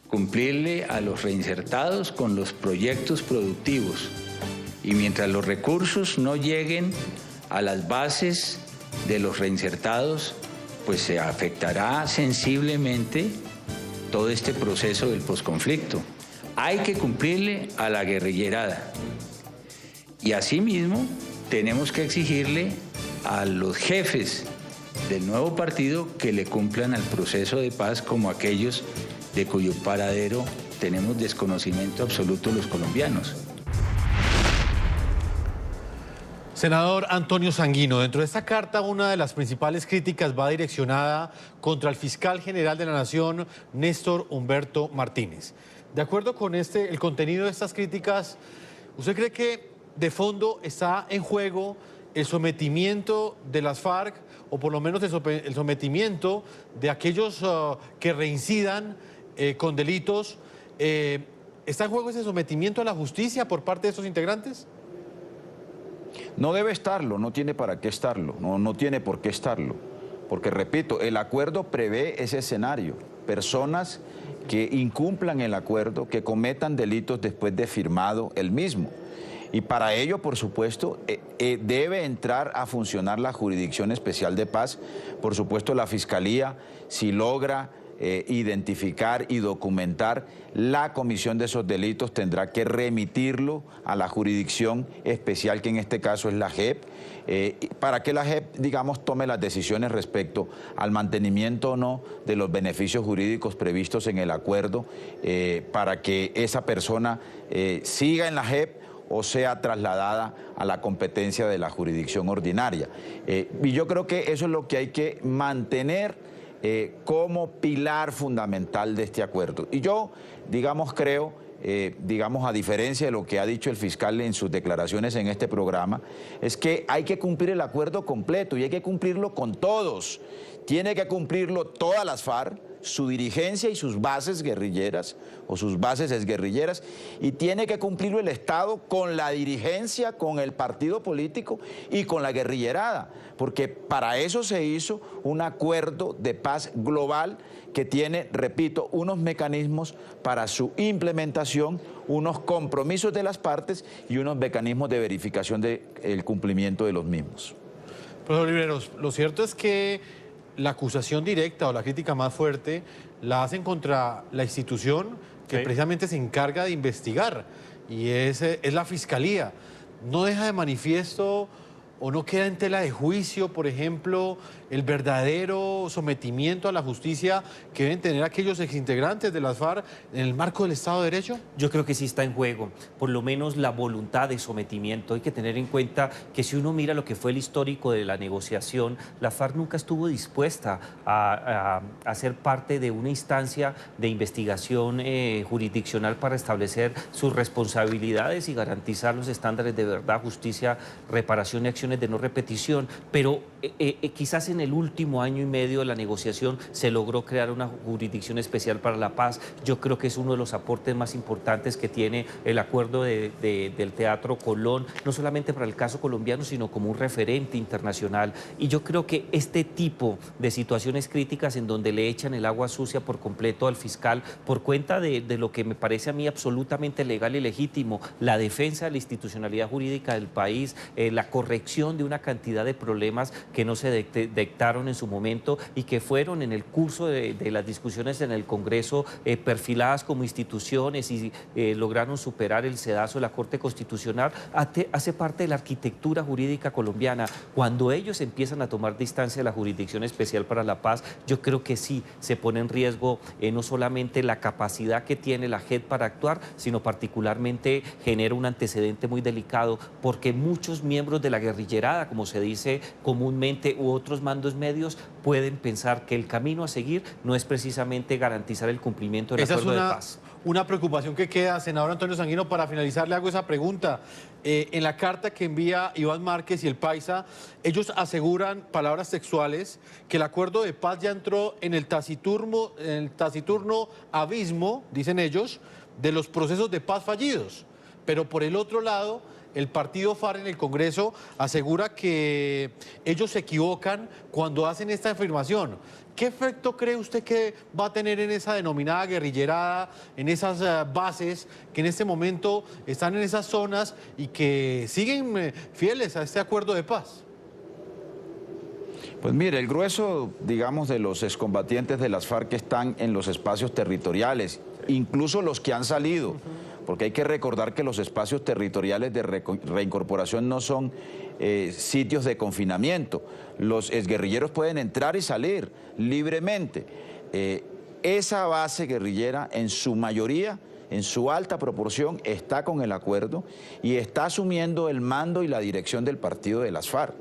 cumplirle a los reinsertados con los proyectos productivos. Y mientras los recursos no lleguen a las bases de los reinsertados, pues se afectará sensiblemente todo este proceso del posconflicto. Hay que cumplirle a la guerrillerada. Y asimismo, tenemos que exigirle a los jefes del nuevo partido que le cumplan al proceso de paz como aquellos de cuyo paradero tenemos desconocimiento absoluto los colombianos. Senador Antonio Sanguino, dentro de esta carta una de las principales críticas va direccionada contra el fiscal general de la Nación, Néstor Humberto Martínez. De acuerdo con el contenido de estas críticas, ¿usted cree que de fondo está en juego el sometimiento de las FARC o por lo menos el sometimiento de aquellos que reincidan con delitos? ¿Está en juego ese sometimiento a la justicia por parte de estos integrantes? No debe estarlo, no tiene para qué estarlo, no tiene por qué estarlo. Porque, repito, el acuerdo prevé ese escenario. Personas que incumplan el acuerdo, que cometan delitos después de firmado el mismo. Y para ello, por supuesto, debe entrar a funcionar la Jurisdicción Especial de Paz. Por supuesto, la Fiscalía, si logra identificar y documentar la comisión de esos delitos, tendrá que remitirlo a la Jurisdicción Especial, que en este caso es la JEP, para que la JEP, digamos, tome las decisiones respecto al mantenimiento o no de los beneficios jurídicos previstos en el acuerdo, para que esa persona siga en la JEP o sea trasladada a la competencia de la jurisdicción ordinaria. Y yo creo que eso es lo que hay que mantener como pilar fundamental de este acuerdo. Y yo, digamos, creo, digamos, a diferencia de lo que ha dicho el fiscal en sus declaraciones en este programa, es que hay que cumplir el acuerdo completo y hay que cumplirlo con todos. Tiene que cumplirlo todas las FARC, su dirigencia y sus bases guerrilleras o sus bases exguerrilleras, y tiene que cumplirlo el Estado con la dirigencia, con el partido político y con la guerrillerada, porque para eso se hizo un acuerdo de paz global que tiene, repito, unos mecanismos para su implementación, unos compromisos de las partes y unos mecanismos de verificación del cumplimiento de los mismos. Profesor Riveros, lo cierto es que la acusación directa o la crítica más fuerte la hacen contra la institución que precisamente se encarga de investigar, y es la Fiscalía. ¿No deja de manifiesto o no queda en tela de juicio, por ejemplo, el verdadero sometimiento a la justicia que deben tener aquellos exintegrantes de las FARC en el marco del Estado de Derecho? Yo creo que sí está en juego, por lo menos la voluntad de sometimiento. Hay que tener en cuenta que si uno mira lo que fue el histórico de la negociación, la FARC nunca estuvo dispuesta a ser parte de una instancia de investigación jurisdiccional para establecer sus responsabilidades y garantizar los estándares de verdad, justicia, reparación y acciones de no repetición, pero quizás en el último año y medio de la negociación se logró crear una jurisdicción especial para la paz. Yo creo que es uno de los aportes más importantes que tiene el acuerdo del Teatro Colón, no solamente para el caso colombiano, sino como un referente internacional. Y yo creo que este tipo de situaciones críticas en donde le echan el agua sucia por completo al fiscal por cuenta de lo que me parece a mí absolutamente legal y legítimo, la defensa de la institucionalidad jurídica del país, la corrección de una cantidad de problemas que no se dictaron en su momento y que fueron en el curso de las discusiones en el Congreso perfiladas como instituciones y lograron superar el sedazo de la Corte Constitucional, hace parte de la arquitectura jurídica colombiana. Cuando ellos empiezan a tomar distancia de la Jurisdicción Especial para la Paz, yo creo que sí se pone en riesgo no solamente la capacidad que tiene la JEP para actuar, sino particularmente genera un antecedente muy delicado, porque muchos miembros de la guerrillerada, como se dice comúnmente, u otros mandos medios, pueden pensar que el camino a seguir no es precisamente garantizar el cumplimiento del acuerdo de paz. una preocupación que queda. Senador Antonio Sanguino, para finalizar le hago esa pregunta. En la carta que envía Iván Márquez y el Paisa, ellos aseguran, palabras textuales, que el acuerdo de paz ya entró en el taciturno abismo, dicen ellos, de los procesos de paz fallidos. Pero por el otro lado, el partido FARC en el Congreso asegura que ellos se equivocan cuando hacen esta afirmación. ¿Qué efecto cree usted que va a tener en esa denominada guerrillerada, en esas bases que en este momento están en esas zonas y que siguen fieles a este acuerdo de paz? Pues mire, el grueso, digamos, de los excombatientes de las FARC están en los espacios territoriales, incluso los que han salido, porque hay que recordar que los espacios territoriales de reincorporación no son sitios de confinamiento. Los exguerrilleros pueden entrar y salir libremente. Esa base guerrillera, en su mayoría, en su alta proporción, está con el acuerdo y está asumiendo el mando y la dirección del partido de las FARC.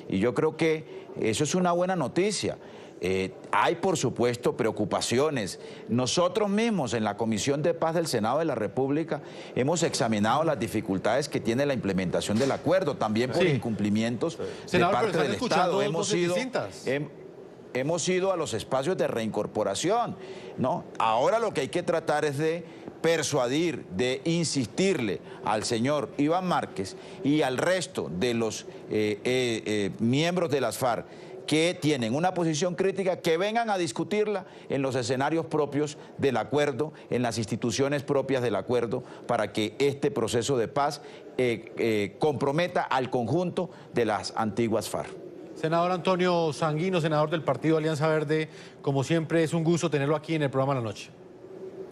Y yo creo que eso es una buena noticia. Hay, por supuesto, preocupaciones. Nosotros mismos en la Comisión de Paz del Senado de la República hemos examinado las dificultades que tiene la implementación del acuerdo, también por incumplimientos de parte del Estado. Hemos ido a los espacios de reincorporación, ¿no? Ahora lo que hay que tratar es de persuadir, de insistirle al señor Iván Márquez y al resto de los miembros de las FARC que tienen una posición crítica, que vengan a discutirla en los escenarios propios del acuerdo, en las instituciones propias del acuerdo, para que este proceso de paz comprometa al conjunto de las antiguas FARC. Senador Antonio Sanguino, senador del Partido Alianza Verde, como siempre es un gusto tenerlo aquí en el programa La Noche.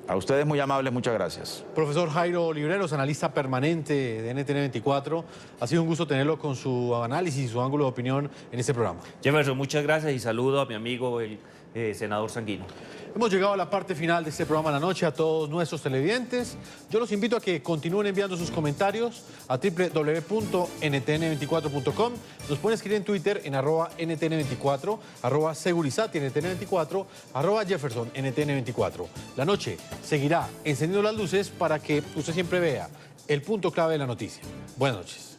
A ustedes muy amables, muchas gracias. Profesor Jairo Libreros, analista permanente de NTN 24, ha sido un gusto tenerlo con su análisis y su ángulo de opinión en este programa. Jefferson, muchas gracias y saludo a mi amigo el senador Sanguino. Hemos llegado a la parte final de este programa La Noche. A todos nuestros televidentes, yo los invito a que continúen enviando sus comentarios a www.ntn24.com. Nos pueden escribir en Twitter en @ntn24, @segurizati ntn24, @Jefferson ntn24. La Noche seguirá encendiendo las luces para que usted siempre vea el punto clave de la noticia. Buenas noches.